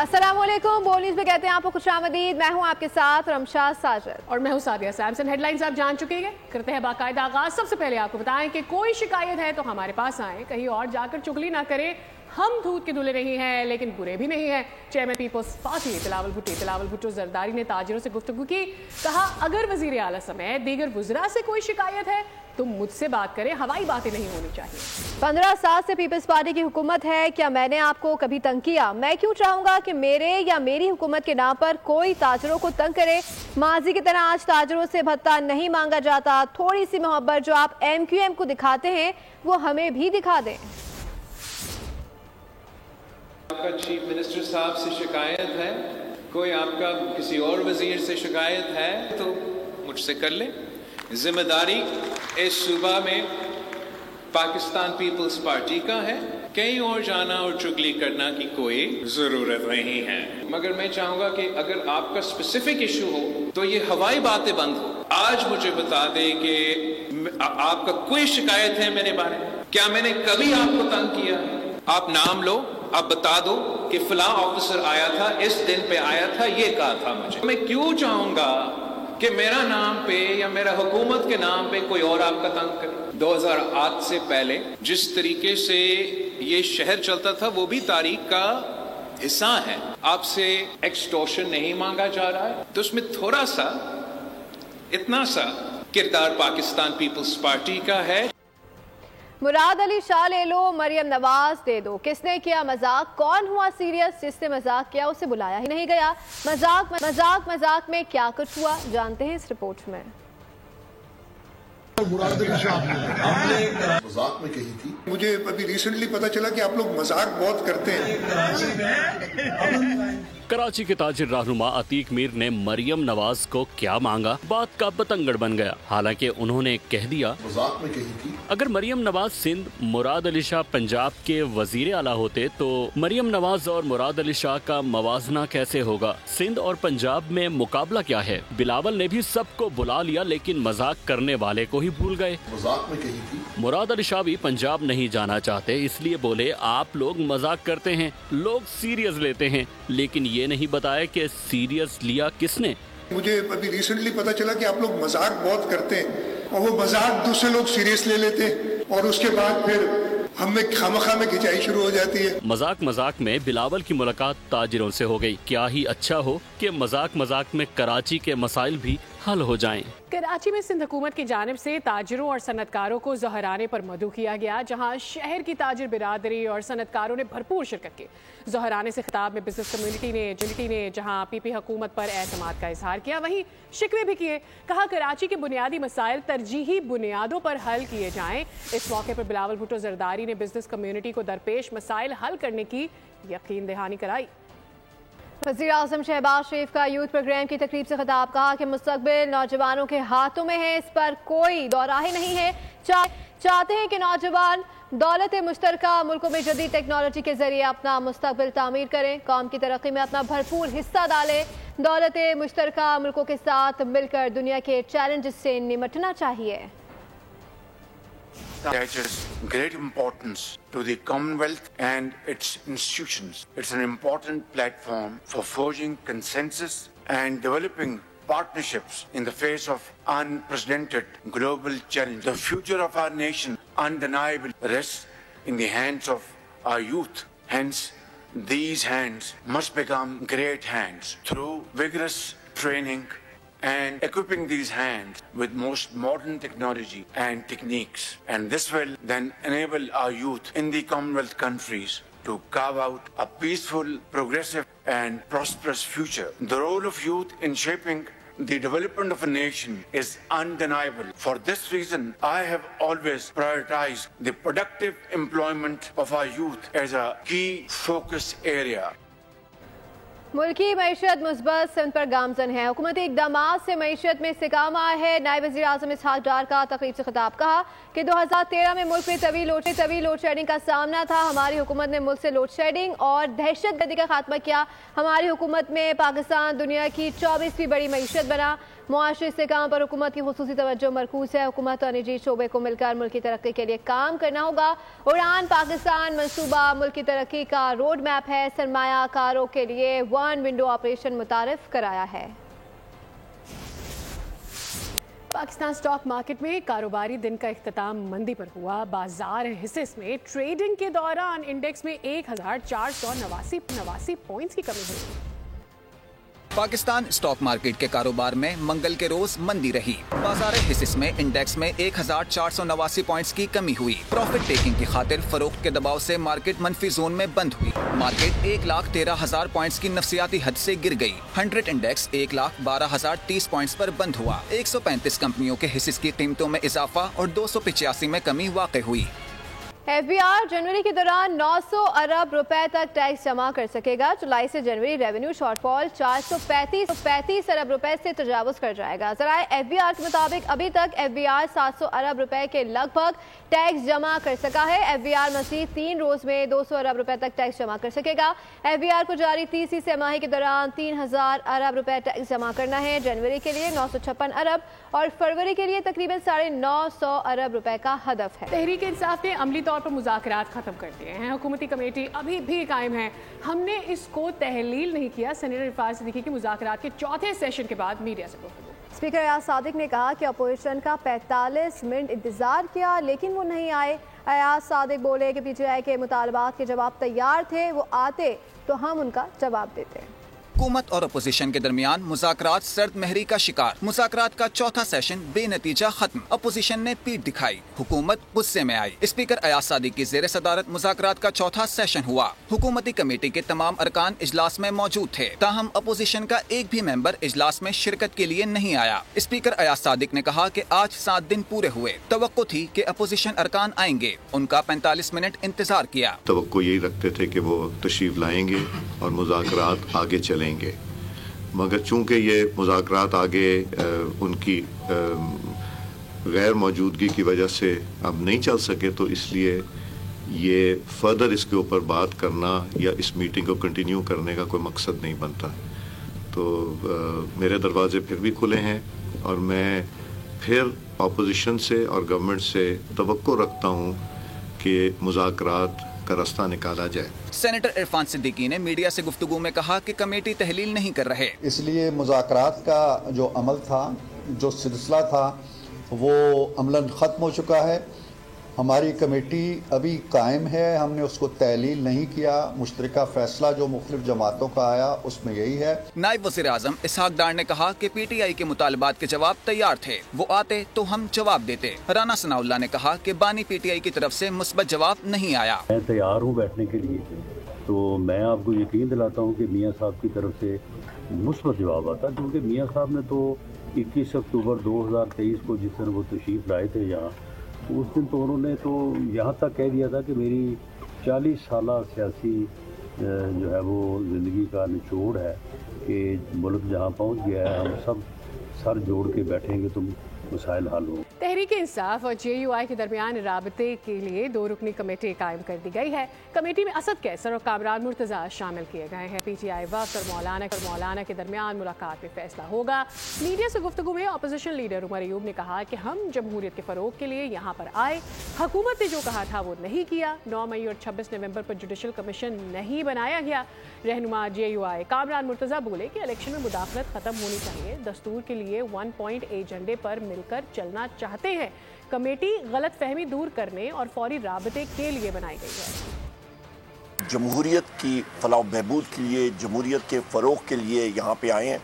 السلام علیکم، بولیز میں کہتے ہیں آپ کو خوش آمدید. میں ہوں آپ کے ساتھ رمشاد ساجد اور میں ہوں سعدیہ سیمسن. ہیڈ لائنز آپ جان چکے ہیں، کرتے ہیں باقاعدہ آغاز. سب سے پہلے آپ کو بتائیں کہ کوئی شکایت ہے تو ہمارے پاس آئیں، کہیں اور جا کر چگلی نہ کریں. ہم دودھ کے دھلے نہیں ہیں لیکن برے بھی نہیں ہیں. چیئرمین پیپلز پارٹی بلاول بھٹو زرداری نے تاجروں سے گفتگو کی. کہا اگر وزیر اعلیٰ سمیت دیگر وزراء سے کوئی شکایت ہے تو مجھ سے بات کریں، ہوائی باتیں نہیں ہونی چاہیے. 15 سال سے پیپلز پارٹی کی حکومت ہے، کیا میں نے آپ کو کبھی تنگ کیا؟ میں کیوں چاہوں گا کہ میرے یا میری حکومت کے نام پر کوئی تاجروں کو تنگ کرے؟ ماضی کی طرح آج تاجروں سے بھتہ نہیں مانگا جاتا. تھوڑی سی محبت جو آپ ایم کیو ایم کو دکھاتے ہیں وہ ہمیں بھی دکھا دیں. آپ کا چیف منسٹر صاحب سے شکایت ہے، کوئی آپ کا کسی اور وزیر سے شکایت ہے تو مجھ سے کر لیں. ذمہ داری اس صوبہ میں پاکستان پیپلز پارٹی کا ہے. کہیں اور جانا اور چگلی کرنا کی کوئی ضرورت نہیں ہے. مگر میں چاہوں گا کہ اگر آپ کا اسپیسیفک ایشو ہو تو یہ ہوائی باتیں بند ہو. آج مجھے بتا دیں کہ آپ کا کوئی شکایت ہے میرے بارے میں؟ کیا میں نے کبھی آپ کو تنگ کیا؟ آپ نام لو، آپ بتا دو کہ فلاں آفیسر آیا تھا، اس دن پہ آیا تھا، یہ کہا تھا مجھے. میں کیوں چاہوں گا کہ میرا نام پہ یا میرا حکومت کے نام پہ کوئی اور آپ کا تنگ کرے. 2008 سے پہلے جس طریقے سے یہ شہر چلتا تھا وہ بھی تاریخ کا حصہ ہے. آپ سے ایکسٹورشن نہیں مانگا جا رہا ہے تو اس میں تھوڑا سا اتنا سا کردار پاکستان پیپلز پارٹی کا ہے. مراد علی شاہ لے لو، مریم نواز دے دو. کس نے کیا مذاق؟ کون ہوا سیریس؟ جس نے مذاق کیا اسے بلایا ہی نہیں گیا. مذاق میں کیا کچھ ہوا جانتے ہیں اس رپورٹ میں. مراد علی شاہ آپ نے مذاق میں کہی تھی. مجھے ابھی ریسنٹلی پتا چلا کہ آپ لوگ مذاق بہت کرتے ہیں. کراچی کے تاجر رہنما عتیق میر نے مریم نواز کو کیا مانگا؟ بات کا بتنگڑ بن گیا. حالانکہ انہوں نے کہہ دیا مذاق میں کہی تھی. اگر مریم نواز سندھ، مراد علی شاہ پنجاب کے وزیر اعلیٰ ہوتے تو مریم نواز اور مراد علی شاہ کا موازنہ کیسے ہوگا؟ سندھ اور پنجاب میں مقابلہ کیا ہے؟ بلاول نے بھی سب کو بلا لیا لیکن مذاق کرنے والے کو ہی بھول گئے. مذاق میں کہی تھی. مراد علی شاہ بھی پنجاب نہیں جانا چاہتے، اس لیے بولے آپ لوگ مذاق کرتے ہیں، لوگ سیریس لیتے ہیں. لیکن یہ نہیں بتایا کہ سیریس لیا کس نے. مجھے ابھی ریسنٹلی پتا چلا کہ آپ لوگ مذاق بہت کرتے ہیں اور وہ مذاق دوسرے لوگ سیریس لے لیتے ہیں اور اس کے بعد پھر ہم میں خامخواہ میں کھچائی شروع ہو جاتی ہے. مذاق میں بلاول کی ملاقات تاجروں سے ہو گئی. کیا ہی اچھا ہو کہ مذاق میں کراچی کے مسائل بھی حل ہو جائیں. کراچی میں سندھ حکومت کی جانب سے تاجروں اور صنعتکاروں کو ظہرانے پر مدعو کیا گیا، جہاں شہر کی تاجر برادری اور صنعتکاروں نے بھرپور شرکت کی. ظہرانے سے خطاب میں بزنس کمیونٹی نے جہاں پی پی حکومت پر اعتماد کا اظہار کیا، وہیں شکوے بھی کیے. کہا کراچی کے بنیادی مسائل ترجیحی بنیادوں پر حل کیے جائیں. اس موقع پر بلاول بھٹو زرداری نے بزنس کمیونٹی کو درپیش مسائل حل کرنے کی یقین دہانی کرائی. وزیر اعظم شہباز شریف کا یوتھ پروگرام کی تقریب سے خطاب. کہا کہ مستقبل نوجوانوں کے ہاتھوں میں ہے، اس پر کوئی دو راہ نہیں ہے. چاہتے ہیں کہ نوجوان دولت مشترکہ ملکوں میں جدید ٹیکنالوجی کے ذریعے اپنا مستقبل تعمیر کریں، قوم کی ترقی میں اپنا بھرپور حصہ ڈالیں. دولت مشترکہ ملکوں کے ساتھ مل کر دنیا کے چیلنجز سے نمٹنا چاہیے. attaches great importance to the Commonwealth and its institutions. It's an important platform for forging consensus and developing partnerships in the face of unprecedented global challenge. The future of our nation undeniably rests in the hands of our youth. Hence, these hands must become great hands through vigorous training and equipping these hands with most modern technology and techniques. And this will then enable our youth in the Commonwealth countries to carve out a peaceful, progressive and prosperous future. The role of youth in shaping the development of a nation is undeniable. For this reason, I have always prioritized the productive employment of our youth as a key focus area. ملکی معیشت مثبت سمت پر گامزن ہے. حکومتی اقدامات سے معیشت میں استحکام ہے. نائب وزیر اعظم اسحاق ڈار کا تقریب سے خطاب. کہا کہ 2013 میں ملک میں طویل لوڈ شیڈنگ کا سامنا تھا. ہماری حکومت نے ملک سے لوڈ شیڈنگ اور دہشت گردی کا خاتمہ کیا. ہماری حکومت میں پاکستان دنیا کی 24ویں بڑی معیشت بنا. मुआशी इस्तेहकाम पर हुकूमत की खुसूसी तवज्जो मरकूज है। हुकूमत और निजी शोबे को मिलकर मुल्क की तरक्की के लिए काम करना होगा। उड़ान पाकिस्तान मंसूबा मुल्क की तरक्की का रोड मैप है। सरमायाकारों के लिए वन विंडो ऑपरेशन मुतारिफ कराया है। पाकिस्तान स्टॉक मार्केट में कारोबारी दिन का इख्तिताम मंदी पर हुआ। बाजार हिस्सेस में ट्रेडिंग के दौरान इंडेक्स में 1489 पॉइंट्स की कमी हुई। पाकिस्तान स्टॉक मार्केट के कारोबार में मंगल के रोज मंदी रही। बाजार हिस्सेस में इंडेक्स में 1489 पॉइंट्स की कमी हुई। प्रॉफिट टेकिंग की खातिर फरोख्त के दबाव से मार्केट मनफी जोन में बंद हुई। मार्केट 1,13,000 पॉइंट्स की नफसियाती हद से गिर गई। 100 इंडेक्स 1,12,030 पॉइंट्स पर बंद हुआ। 135 कंपनियों के हिस्सेस की कीमतों में इजाफा और 285 में कमी वाक़ई हुई। FBI जनवरी के दौरान 900 अरब रुपए तक टैक्स जमा कर सकेगा। जुलाई से जनवरी रेवेन्यू शॉर्टफॉल 435 अरब रुपए से तजावुज कर जाएगा। ज़राए FBI के मुताबिक अभी तक FBI 700 अरब रुपए के लगभग टैक्स जमा कर सका है। FBI मज़ीद 3 रोज में 200 अरब रुपए तक टैक्स जमा कर सकेगा। FBI को जारी तीसरी तिमाही के दौरान 3000 अरब रुपए टैक्स जमा करना है। जनवरी के लिए 956 अरब और फरवरी के लिए तकरीबन 950 अरब रुपए का हदफ है। तहरीक इंसाफ ने अमली तौर पर मुज़ाकरात खत्म कर दिए हैं। हुकूमती कमेटी अभी भी कायम है। हमने इसको तहलील नहीं किया। सेनेटर इरफान सिद्दीकी की मुज़ाकरात के चौथे सेशन के बाद मीडिया से गुफ्तगू। स्पीकर अयाज सादिक ने कहा कि अपोजिशन का 45 मिनट इंतजार किया लेकिन वो नहीं आए। अयाज सादिक बोले कि PTI के मुतालबात के जवाब तैयार थे, वो आते तो हम उनका जवाब देते। हुकूमत और अपोजिशन के दरमियान मुज़ाकरात सर्द महरी का शिकार। मुज़ाकरात का चौथा सेशन बेनतीजा खत्म। अपोजिशन ने पीठ दिखाई, हुकूमत गुस्से में आई। स्पीकर अयाज सादिक की ज़ेर सदारत मुज़ाकरात का चौथा सेशन हुआ। हुकूमती कमेटी के तमाम अरकान इजलास में मौजूद थे, ताहम अपोजिशन का एक भी मेंबर इजलास में शिरकत के लिए नहीं आया। स्पीकर अयाज सादिक ने कहा कि आज 7 दिन पूरे हुए। तवक्को थी कि अपोजिशन अरकान आएंगे। उनका 45 मिनट इंतजार किया। तवक्को यही रखते थे कि वो तशरीफ लाएंगे और मुज़ाकरात आगे चलेंगे, मगर चूंकि ये मुज़ाकरात आगे उनकी गैर मौजूदगी की वजह से अब नहीं चल सके, तो इसलिए ये फर्दर इसके ऊपर बात करना या इस मीटिंग को कंटिन्यू करने का कोई मकसद नहीं बनता। तो मेरे दरवाजे फिर भी खुले हैं और मैं फिर अपोजिशन से और गवर्नमेंट से तवक्को रखता हूँ कि मुज़ाकरात का रास्ता निकाला जाए। सेनेटर इरफान सिद्दीकी ने मीडिया से गुफ्तगू में कहा कि कमेटी तहलील नहीं कर रहे, इसलिए मुज़ाकरात का जो अमल था, जो सिलसिला था, वो अमलन ख़त्म हो चुका है। हमारी कमेटी अभी कायम है, हमने उसको तहलील नहीं किया। मुश्तरका फैसला जो मुख्तलिफ जमातों का आया उसमें यही है। नायब वज़ीर आज़म इसहाक डार ने कहा कि PTI के मुतालबात के जवाब तैयार थे, वो आते तो हम जवाब देते। राना सनाउल्लाह ने कहा कि बानी PTI की तरफ से मुस्बत जवाब नहीं आया। मैं तैयार हूँ बैठने के लिए, तो मैं आपको यकीन दिलाता हूँ कि मियाँ साहब की तरफ से मुस्बत जवाब आता, क्योंकि मियाँ साहब ने तो 21 अक्टूबर 2023 को जिस दिन वो तशरीफ़ लाए थे यहाँ, उस दिन तो उन्होंने तो यहाँ तक कह दिया था कि मेरी 40 साल सियासी जो है वो ज़िंदगी का निचोड़ है कि मुल्क जहाँ पहुँच गया है, हम सब सर जोड़ के बैठेंगे तो मसाइल हल हो। तहरीक इंसाफ और JUI के दरमियान राबते के लिए 2 रुकनी कमेटी कायम कर दी गई है। कमेटी में असद कैसर और कामरान मुर्तज़ा शामिल किए गए हैं। PTI वक्त और मौलाना के दरमियान मुलाकात में फैसला होगा। मीडिया से गुफ्तगू में अपोजिशन लीडर उमर अयूब ने कहा कि हम जमहूरियत के फ़रोग के लिए यहाँ पर आए। हुकूमत ने जो कहा था वो नहीं किया। 9 मई और 26 नवंबर पर जुडिशल कमीशन नहीं बनाया गया। रहनुमा JUI कामरान मुर्तज़ा बोले कि इलेक्शन में मुदाखलत ख़त्म होनी चाहिए। दस्तूर के लिए 1 पॉइंट एजेंडे पर मिलकर चलना चाहते हैं। कमेटी गलत फहमी दूर करने और फौरी राबते के लिए बनाई गई है। जमहूरियत की फलाह बहबूद के लिए, जमहूरियत के फ़रोग के लिए यहाँ पे आए हैं।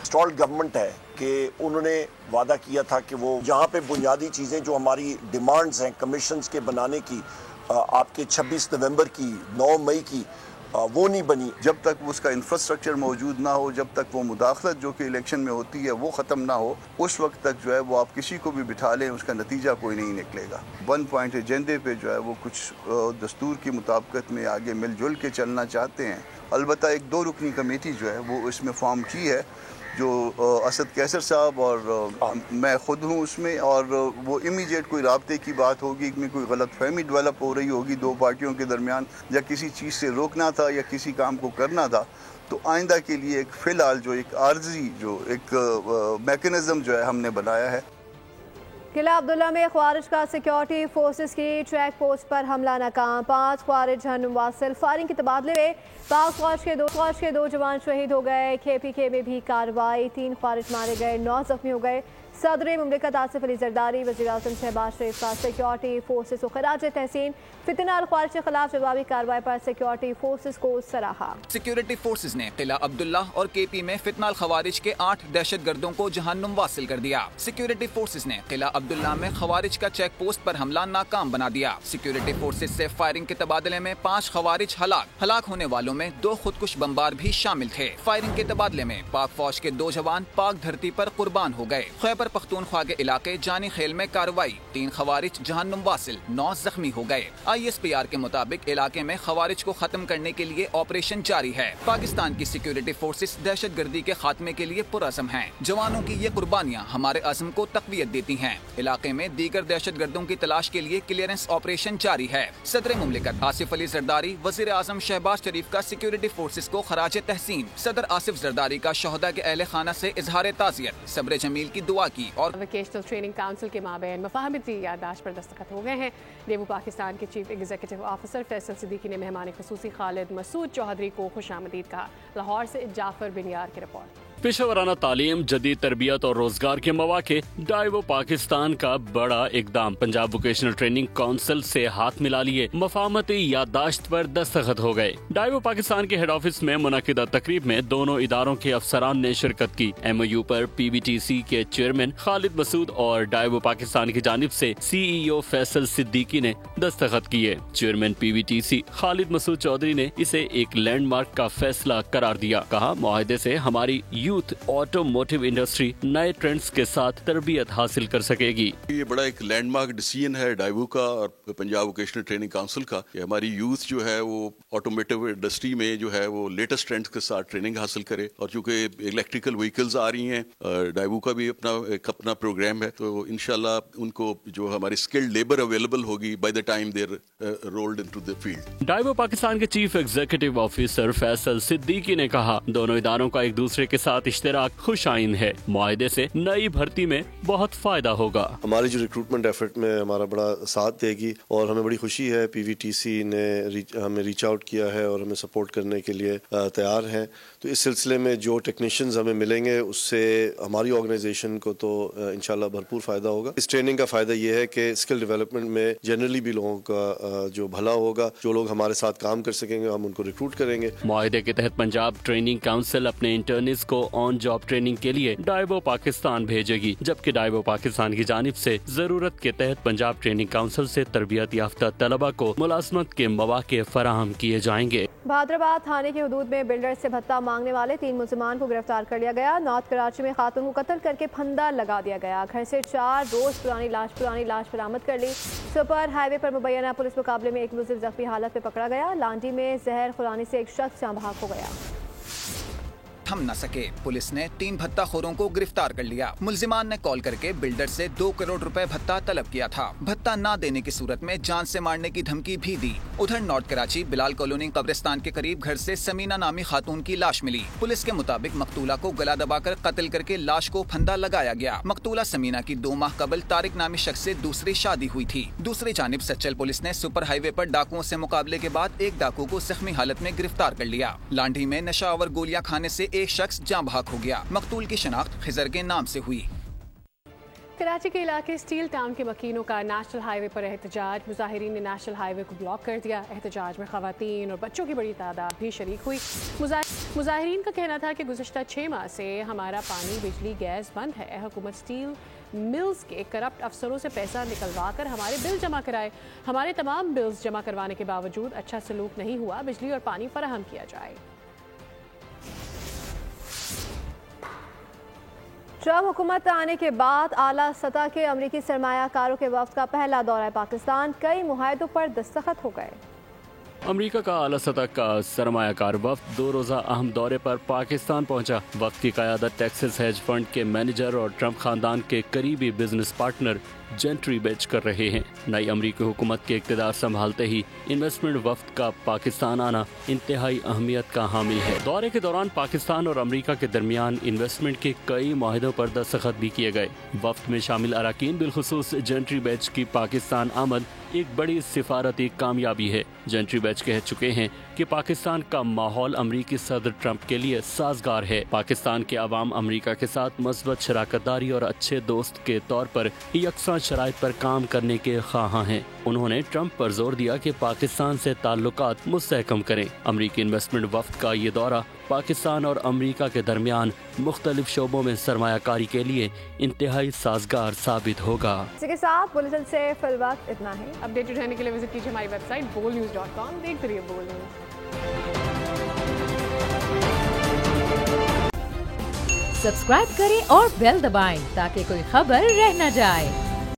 स्टॉल्ड गवर्नमेंट है कि उन्होंने वादा किया था कि वो जहाँ पे बुनियादी चीज़ें जो हमारी डिमांड्स हैं कमीशंस के बनाने की, आपके 26 नवंबर की, 9 मई की, वो नहीं बनी। जब तक उसका इंफ्रास्ट्रक्चर मौजूद ना हो, जब तक वो मुदाखलत जो कि इलेक्शन में होती है वो ख़त्म ना हो, उस वक्त तक जो है वो आप किसी को भी बिठा लें, उसका नतीजा कोई नहीं निकलेगा। 1 पॉइंट एजेंडे पे जो है वो कुछ दस्तूर की मुताबिकत में आगे मिलजुल के चलना चाहते हैं। अलबत्ता एक 2 रुकनी कमेटी जो है वो इसमें फॉर्म की है, जो असद कैसर साहब और मैं ख़ुद हूँ उसमें, और वो इमीडिएट कोई राब्ते की बात होगी में कोई गलत फहमी डेवलप हो रही होगी दो पार्टियों के दरमियान, या किसी चीज़ से रोकना था या किसी काम को करना था, तो आइंदा के लिए एक फ़िलहाल जो एक आर्जी जो एक मैकेनिज़्म जो है हमने बनाया है। किला अब्दुल्ला में ख्वारिज का सिक्योरिटी फोर्सेस की चेक पोस्ट पर हमला नाकाम, 5 ख्वारिज वासिल। फायरिंग के तबादले में पाक फौज के दो जवान शहीद हो गए। KPK में भी कार्रवाई, 3 ख्वारिज मारे गए, 9 जख्मी हो गए। सदर मुमलिकत आसिफ अली जरदारी वज़ीर आज़म शहबाज शरीफ का सिक्योरिटी फोर्सेस को खराज तहसीन। फितना और ख्वारिज के खिलाफ जवाबी कार्रवाई पर सिक्योरिटी फोर्सेस को सराहा। सिक्योरिटी फोर्सेस ने किला अब्दुल्ला और KP में फितना खवारिज के 8 दहशत गर्दों को जहन्नुम वासिल कर दिया। सिक्योरिटी फोर्सेस ने किला अब्दुल्ला में खवारिज का चेक पोस्ट पर हमला नाकाम बना दिया। सिक्योरिटी फोर्सेस से फायरिंग के तबादले में 5 खवारिज हलाक होने वालों में 2 खुदकुश बमबार भी शामिल थे। फायरिंग के तबादले में पाक फौज के 2 जवान पाक धरती पर कुर्बान हो गए। खैबर पख्तूनख्वा के इलाके जानी खेल में कार्रवाई, 3 खवारिज जहन्नुम वासिल, 9 जख्मी हो गए। ISPR के मुताबिक इलाके में खवारिज को खत्म करने के लिए ऑपरेशन जारी है। पाकिस्तान की सिक्योरिटी फोर्सेस दहशत गर्दी के खात्मे के लिए पुरअज़्म हैं। जवानों की ये कुर्बानियाँ हमारे अज़्म को तक़वियत देती हैं। इलाके में दीगर दहशत गर्दों की तलाश के लिए क्लियरेंस ऑपरेशन जारी है। सदर मुमलिकत आसिफ अली जरदारी वज़ीर आज़म शहबाज शरीफ का सिक्योरिटी फोर्सेस को खराज तहसीन। सदर आसिफ जरदारी का शहदा के अहले खाना से इजहार ताज़ियत, सब्र जमील की दुआ की। और वोकेशनल ट्रेनिंग काउंसिल के माबैन मफाहमती याददाश्त पर दस्तखत हो गए हैं। नेबू पाकिस्तान के chief executive officer Faisal Siddiqui ने मेहमान खुसूसी खालिद मसूद चौधरी को खुशामदीद कहा। लाहौर से जाफर बिनियार की रिपोर्ट। पेशेवराना तालीम, जदीद तरबियत और रोजगार के मौके, डाइवो पाकिस्तान का बड़ा इकदाम। पंजाब वोकेशनल ट्रेनिंग काउंसिल से हाथ मिला लिए मफाहमती याददाश्त पर दस्तखत हो गए। डाइवो पाकिस्तान के हेड ऑफिस में मुनक़िदा तकरीब में दोनों इदारों के अफसरान ने शिरकत की। MOU पर PBTC के चेयरमैन खालिद मसूद और डाइवो पाकिस्तान की जानिब से CEO फैसल सिद्दीकी ने दस्तखत किए। चेयरमैन PBTC खालिद मसूद चौधरी ने इसे एक लैंडमार्क का फैसला करार दिया। कहा, मुआहदे से हमारी यूथ ऑटोमोटिव इंडस्ट्री नए ट्रेंड्स के साथ तरबियत हासिल कर सकेगी। ये बड़ा एक लैंडमार्क डिसीजन है डाइवो का और पंजाब वोकेशनल ट्रेनिंग काउंसिल का कि हमारी यूथ जो है वो ऑटोमोटिव इंडस्ट्री में जो है वो लेटेस्ट ट्रेंड्स के साथ ट्रेनिंग हासिल करे। और चूंकि इलेक्ट्रिकल व्हीकल्स आ रही हैं, डाइवो का भी अपना प्रोग्राम है, तो इंशाल्लाह उनको जो हमारी स्किल्ड लेबर अवेलेबल होगी by the time they're rolled into the field. Daewoo Pakistan के chief executive officer Faisal Siddiqui ने कहा, दोनों इदारों का एक दूसरे के साथ इश्तिराक खुशाइन है। मुआहदे से नई भर्ती में बहुत फायदा होगा। हमारी जो रिक्रूटमेंट एफर्ट में हमारा बड़ा साथ देगी और हमें बड़ी खुशी है PVTC ने हमें रीच आउट किया है और हमें सपोर्ट करने के लिए तैयार हैं। तो इस सिलसिले में जो टेक्नीशियंस हमें मिलेंगे उससे हमारी ऑर्गेनाइजेशन को तो इंशाल्लाह भरपूर फायदा होगा। इस ट्रेनिंग का फायदा ये है कि स्किल डेवलपमेंट में जनरली भी लोगों का जो भला होगा। जो लोग हमारे साथ काम कर सकेंगे हम उनको रिक्रूट करेंगे। मुआहदे के तहत पंजाब ट्रेनिंग काउंसिल अपने इंटर्निस को ऑन जॉब ट्रेनिंग के लिए डाइवो पाकिस्तान भेजेगी, जबकि डाइवो पाकिस्तान की जानिब से जरूरत के तहत पंजाब ट्रेनिंग काउंसिल से तरबियत याफ्ता तलबा को मुलाजमत के मौके फराहम किए जाएंगे। भादराबाद थाने की हदूद में बिल्डर से भत्ता मांगने वाले 3 मुलजिमान को गिरफ्तार कर लिया गया। नॉर्थ कराची में खातून को कत्ल करके फंदा लगा दिया गया। घर से 4 रोज पुरानी लाश बरामद कर ली। सुपर हाईवे पर मुबैना पुलिस मुकाबले में एक मुलजिम जख्मी हालत में पकड़ा गया। लांडी में जहर खुरानी से एक शख्स जाँ बहक हो गया। थम न सके, पुलिस ने 3 भत्ताखोरों को गिरफ्तार कर लिया। मुलजिमान ने कॉल करके बिल्डर से 2 करोड़ रुपए भत्ता तलब किया था। भत्ता न देने की सूरत में जान से मारने की धमकी भी दी। उधर नॉर्थ कराची बिलाल कॉलोनी कब्रिस्तान के करीब घर से समीना नामी खातून की लाश मिली। पुलिस के मुताबिक मकतूला को गला दबाकर कत्ल करके लाश को फंदा लगाया गया। मकतूला समीना की 2 माह कबल तारिक नामी शख्स से दूसरी शादी हुई थी। दूसरी जानिब सच्चल पुलिस ने सुपर हाईवे पर डाकुओं से मुकाबले के बाद एक डाकू को जख्मी हालत में गिरफ्तार कर लिया। लांढी में नशावर गोलियां खाने से एक शख्स जाँ बहक हो गया। मकतूल की शनाख्त खिजर के नाम से हुई। कराची के इलाके स्टील टाउन के मकीनों का नेशनल हाईवे पर एहतजाज। मुजाहिरीन ने नेशनल हाईवे को ब्लॉक कर दिया। एहतजाज में खवातीन और बच्चों की बड़ी तादाद भी शरीक हुई। मुजाहिरीन का कहना था कि गुज़श्ता 6 माह से हमारा पानी, बिजली, गैस बंद है। हुकूमत स्टील मिल्स के करप्ट अफसरों से पैसा निकलवा कर हमारे बिल जमा कराए। हमारे तमाम बिल्स जमा करवाने के बावजूद अच्छा सलूक नहीं हुआ। बिजली और पानी फराहम किया जाए। ट्रम्प हुकूमत आने के बाद आला सतह के अमरीकी सरमायाकारों के वफ्द का पहला दौरा पाकिस्तान। कई मुआहदों पर दस्तखत हो गए। अमेरिका का आला सतह का सरमायाकार वफ्द 2 रोज़ा अहम दौरे पर पाकिस्तान पहुंचा। वफ्द की क़यादत टेक्सास हेज फंड के मैनेजर और ट्रंप खानदान के करीबी बिजनेस पार्टनर जेंट्री बेच कर रहे हैं। नई अमरीकी हुकूमत के इक़्तिदार संभालते ही इन्वेस्टमेंट वफ्द का पाकिस्तान आना इंतहाई अहमियत का हामिल है। दौरे के दौरान पाकिस्तान और अमरीका के दरमियान इन्वेस्टमेंट के कई माहिदों पर दस्तखत भी किए गए। वफ्द में शामिल अरकान बिलखुसूस जेंट्री बेच की पाकिस्तान आमद एक बड़ी सिफारती कामयाबी है। जेंट्री बेच कह चुके हैं कि पाकिस्तान का माहौल अमरीकी सदर ट्रंप के लिए साजगार है। पाकिस्तान के अवाम अमरीका के साथ मस्बत शराकतदारी और अच्छे दोस्त के तौर पर यकसा शराइत पर काम करने के ख्वाहां हैं। उन्होंने ट्रंप पर जोर दिया कि पाकिस्तान से ताल्लुकात मुस्तहकम करें। अमरीकी इन्वेस्टमेंट वफ्द का ये दौरा पाकिस्तान और अमरीका के दरमियान मुख्तलिफ शोबों में सरमायाकारी के लिए इंतहाई साजगार साबित होगा। इसी के साथ बुलेटिन से फिलहाल इतना है। अपडेटेड रहने के लिए विजिट कीजिए हमारी वेबसाइट bolnews.com। देखते रहिए बोल न्यूज। सब्सक्राइब करें और बेल दबाएं ताकि कोई खबर रह न जाए।